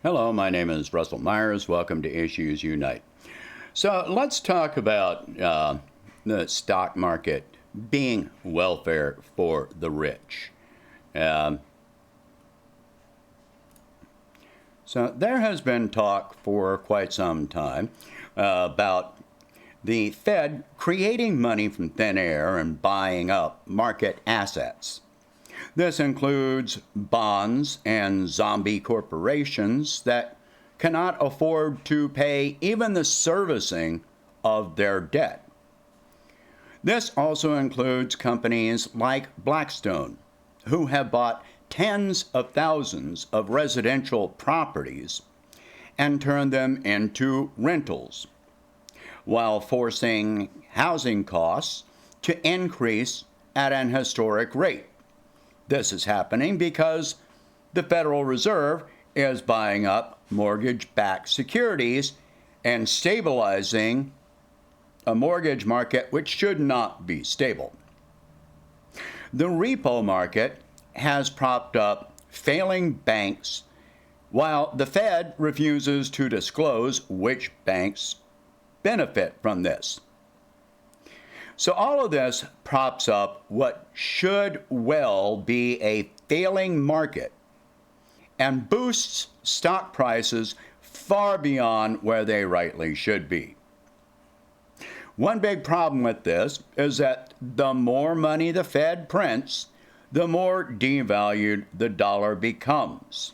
Hello, my name is Russell Myers. Welcome to Issues Unite. So let's talk about the stock market being welfare for the rich. Um, so there has been talk for quite some time about the Fed creating money from thin air and buying up market assets. This includes bonds and zombie corporations that cannot afford to pay even the servicing of their debt. This also includes companies like Blackstone, who have bought tens of thousands of residential properties and turned them into rentals, while forcing housing costs to increase at an historic rate. This is happening because the Federal Reserve is buying up mortgage-backed securities and stabilizing a mortgage market which should not be stable. The repo market has propped up failing banks, while the Fed refuses to disclose which banks benefit from this. So all of this props up what should well be a failing market and boosts stock prices far beyond where they rightly should be. One big problem with this is that the more money the Fed prints, the more devalued the dollar becomes.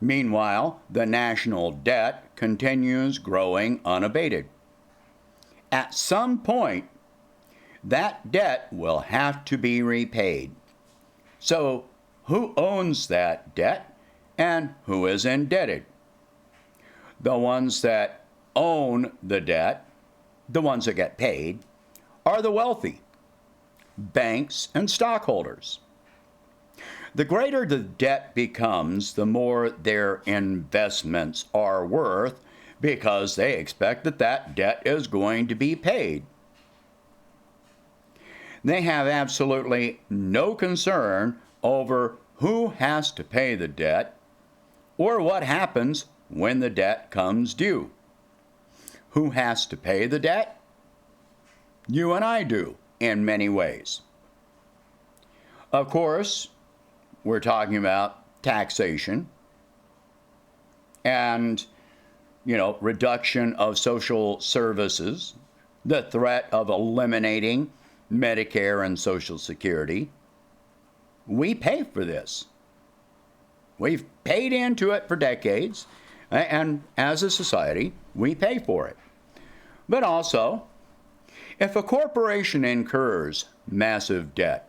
Meanwhile, the national debt continues growing unabated. At some point, that debt will have to be repaid. So, who owns that debt and who is indebted? The ones that own the debt, the ones that get paid, are the wealthy, banks and stockholders. The greater the debt becomes, the more their investments are worth because they expect that that debt is going to be paid. They have absolutely no concern over who has to pay the debt or what happens when the debt comes due. Who has to pay the debt? You and I do, in many ways. Of course, we're talking about taxation and, reduction of social services, the threat of eliminating Medicare and Social Security. We pay for this. We've paid into it for decades, and as a society, we pay for it. But also, if a corporation incurs massive debt,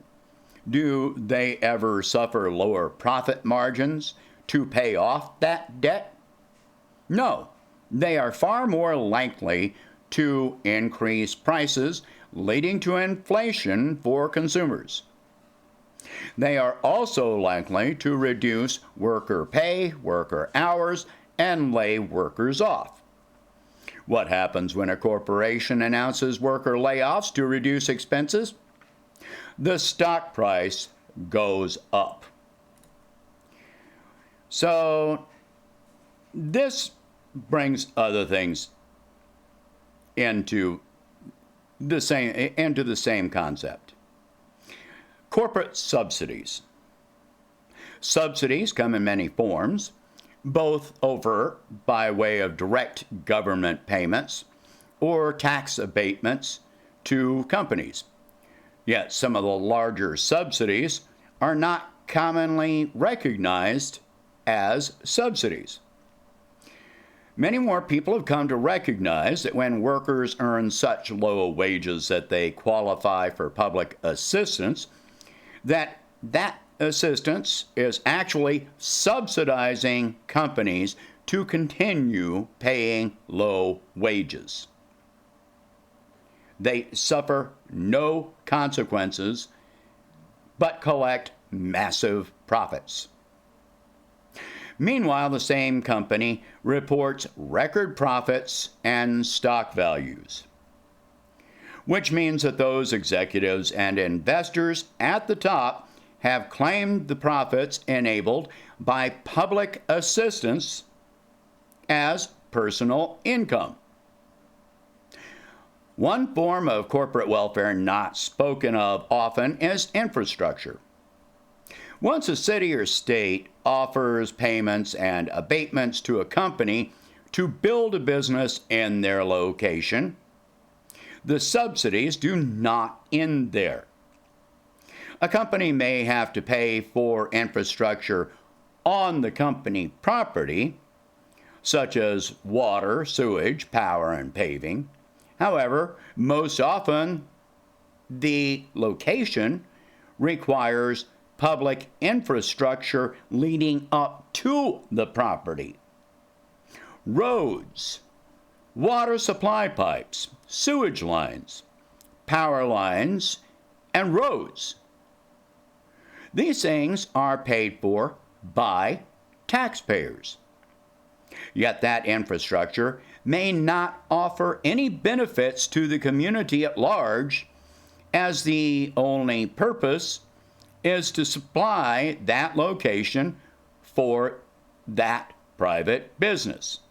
do they ever suffer lower profit margins to pay off that debt? No, they are far more likely to increase prices, leading to inflation for consumers. They are also likely to reduce worker pay, worker hours, and lay workers off. What happens when a corporation announces worker layoffs to reduce expenses? The stock price goes up. So this brings other things into the same concept. Corporate subsidies. Subsidies come in many forms, both overt by way of direct government payments or tax abatements to companies. Yet some of the larger subsidies are not commonly recognized as subsidies. Many more people have come to recognize that when workers earn such low wages that they qualify for public assistance, that assistance is actually subsidizing companies to continue paying low wages. They suffer no consequences but collect massive profits. Meanwhile, the same company reports record profits and stock values, which means that those executives and investors at the top have claimed the profits enabled by public assistance as personal income. One form of corporate welfare not spoken of often is infrastructure. Once a city or state offers payments and abatements to a company to build a business in their location, the subsidies do not end there. A company may have to pay for infrastructure on the company property, such as water, sewage, power, and paving. However, most often, the location requires public infrastructure leading up to the property. Roads, water supply pipes, sewage lines, power lines, and roads. These things are paid for by taxpayers. Yet that infrastructure may not offer any benefits to the community at large, as the only purpose is to supply that location for that private business.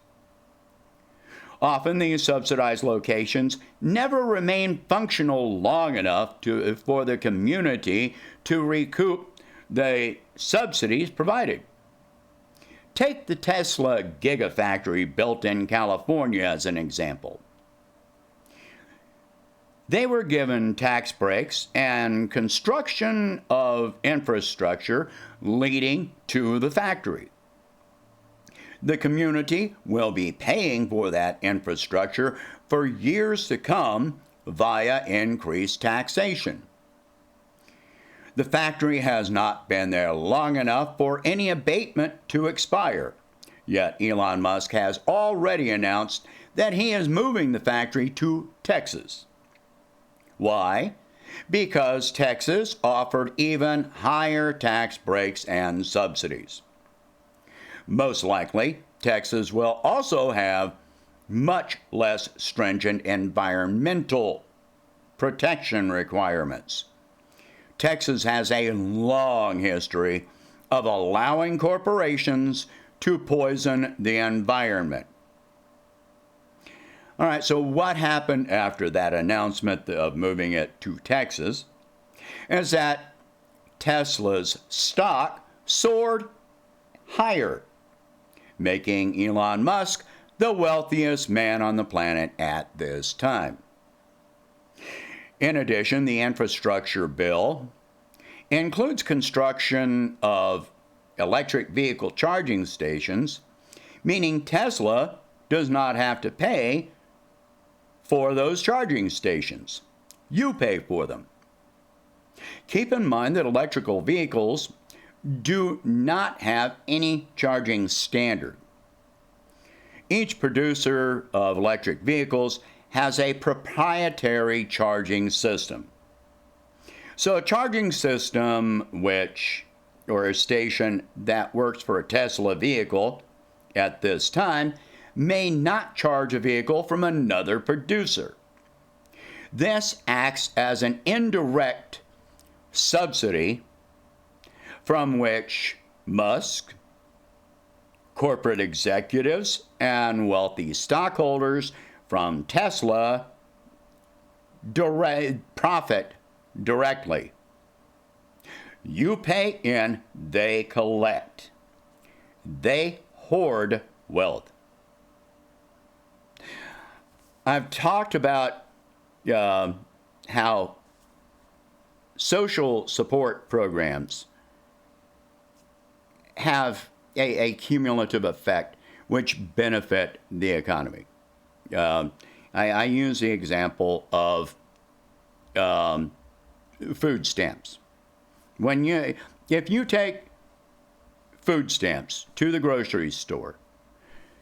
Often these subsidized locations never remain functional long enough for the community to recoup the subsidies provided. Take the Tesla Gigafactory built in California as an example. They were given tax breaks and construction of infrastructure leading to the factory. The community will be paying for that infrastructure for years to come via increased taxation. The factory has not been there long enough for any abatement to expire. Yet Elon Musk has already announced that he is moving the factory to Texas. Why? Because Texas offered even higher tax breaks and subsidies. Most likely, Texas will also have much less stringent environmental protection requirements. Texas has a long history of allowing corporations to poison the environment. All right, so what happened after that announcement of moving it to Texas is that Tesla's stock soared higher, making Elon Musk the wealthiest man on the planet at this time. In addition, the infrastructure bill includes construction of electric vehicle charging stations, meaning Tesla does not have to pay for those charging stations. You pay for them. Keep in mind that electrical vehicles do not have any charging standard. Each producer of electric vehicles has a proprietary charging system. So a charging system or a station that works for a Tesla vehicle at this time may not charge a vehicle from another producer. This acts as an indirect subsidy from which Musk, corporate executives, and wealthy stockholders from Tesla profit directly. You pay in, they collect. They hoard wealth. I've talked about how social support programs have a cumulative effect which benefit the economy. I use the example of food stamps. If you take food stamps to the grocery store,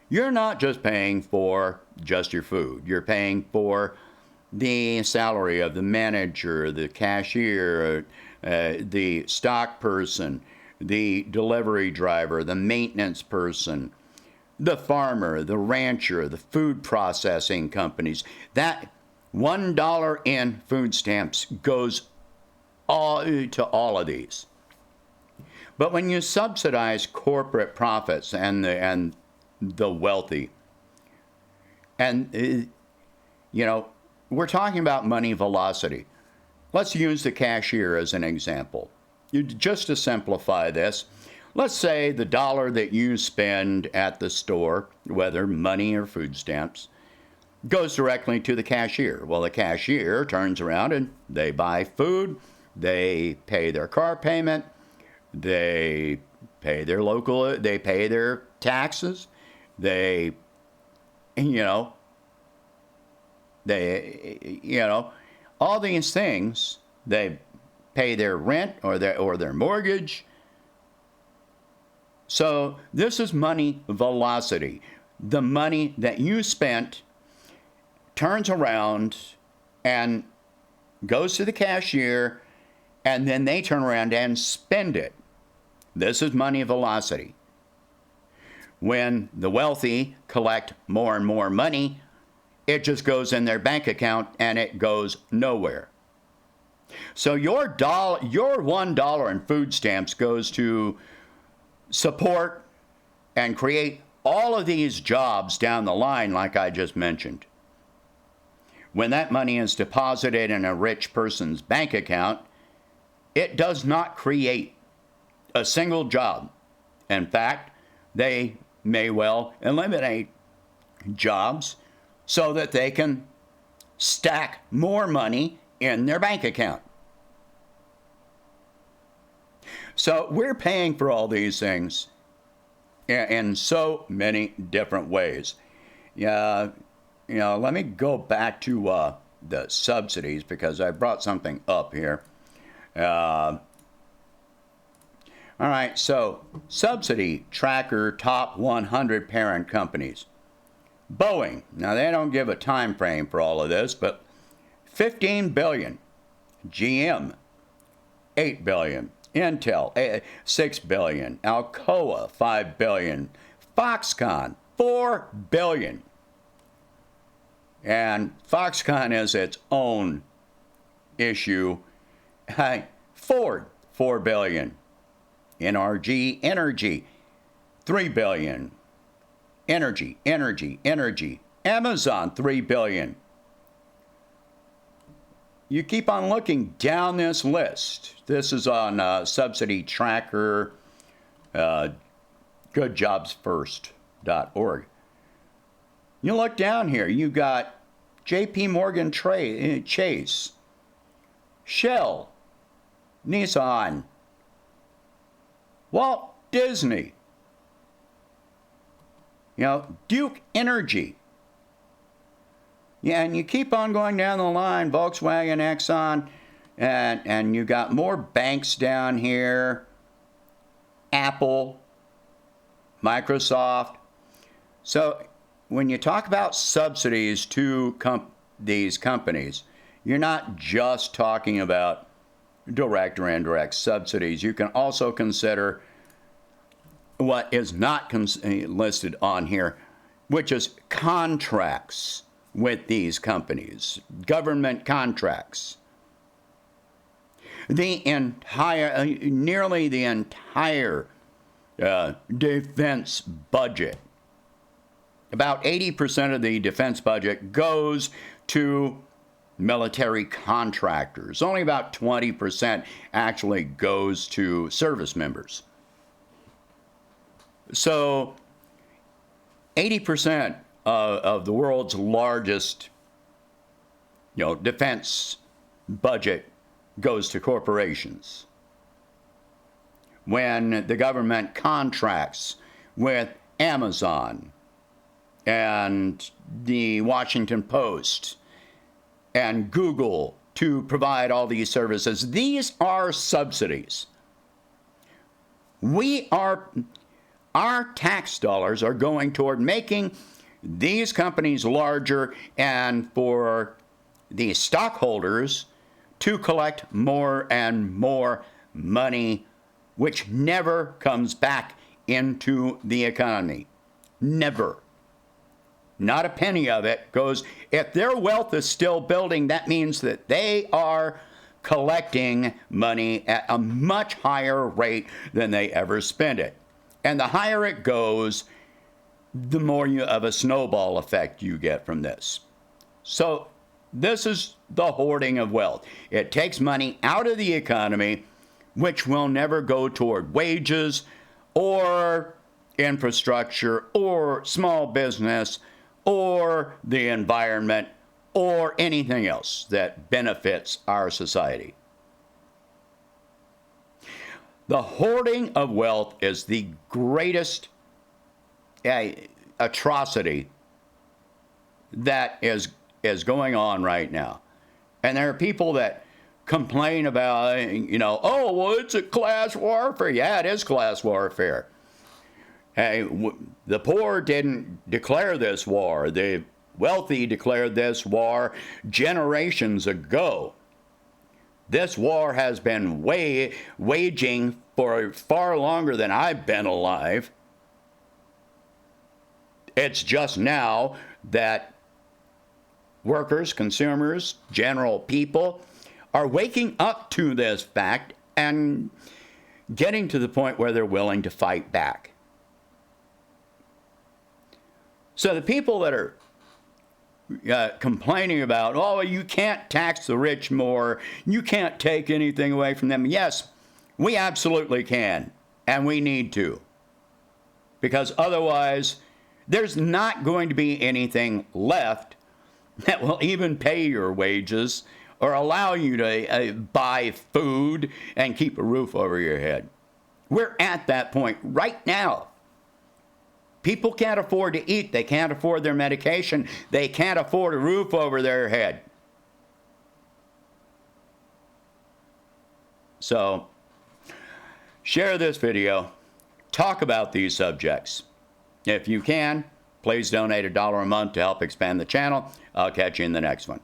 you're not just paying for just your food. You're paying for the salary of the manager, the cashier, the stock person, the delivery driver, the maintenance person, the farmer, the rancher, the food processing companies. That $1 in food stamps goes to all of these. But when you subsidize corporate profits and the wealthy, and we're talking about money velocity. Let's use the cashier as an example. Just to simplify this, let's say the dollar that you spend at the store, whether money or food stamps, goes directly to the cashier. Well, the cashier turns around and they buy food, they pay their car payment, they pay their taxes, all these things. They pay their rent or their mortgage. So this is money velocity. The money that you spent turns around and goes to the cashier, and then they turn around and spend it. This is money velocity. When the wealthy collect more and more money, it just goes in their bank account and it goes nowhere. So your $1 in food stamps goes to support and create all of these jobs down the line, like I just mentioned. When that money is deposited in a rich person's bank account, it does not create a single job. In fact, they may well eliminate jobs so that they can stack more money in their bank account. So we're paying for all these things in so many different ways. Let me go back to the subsidies, because I brought something up here. All right, so subsidy tracker top 100 parent companies. Boeing, now they don't give a time frame for all of this, but 15 billion. GM, 8 billion. Intel, 6 billion. Alcoa, 5 billion. Foxconn, 4 billion. And Foxconn is its own issue. Ford, 4 billion. NRG Energy, 3 billion. Energy. Amazon, 3 billion. You keep on looking down this list. This is on subsidy tracker, goodjobsfirst.org. You look down here, you got JP Morgan Chase, Shell, Nissan, Walt Disney, Duke Energy. Yeah, and you keep on going down the line, Volkswagen, Exxon, and you got more banks down here, Apple, Microsoft. So when you talk about subsidies to these companies, you're not just talking about direct or indirect subsidies. You can also consider what is not listed on here, which is contracts with these companies, government contracts. Nearly the entire defense budget, about 80% of the defense budget goes to military contractors. Only about 20% actually goes to service members. So 80% of the world's largest defense budget goes to corporations. When the government contracts with Amazon and the Washington Post and Google to provide all these services, these are subsidies. Our tax dollars are going toward making these companies larger and for the stockholders to collect more and more money, which never comes back into the economy. Never. Not a penny of it goes. If their wealth is still building, that means that they are collecting money at a much higher rate than they ever spend it. And the higher it goes, the more of a snowball effect you get from this. So this is the hoarding of wealth. It takes money out of the economy, which will never go toward wages or infrastructure or small business or the environment or anything else that benefits our society. The hoarding of wealth is the greatest atrocity that is going on right now. And there are people that complain about, oh, well, it's a class warfare. Yeah, it is class warfare. Hey, the poor didn't declare this war. The wealthy declared this war generations ago. This war has been waging for far longer than I've been alive. It's just now that workers, consumers, general people are waking up to this fact and getting to the point where they're willing to fight back. So the people that are complaining about, oh, you can't tax the rich more, you can't take anything away from them. Yes, we absolutely can, and we need to. Because otherwise, there's not going to be anything left that will even pay your wages or allow you to buy food and keep a roof over your head. We're at that point right now. People can't afford to eat. They can't afford their medication. They can't afford a roof over their head. So, share this video. Talk about these subjects. If you can, please donate $1 a month to help expand the channel. I'll catch you in the next one.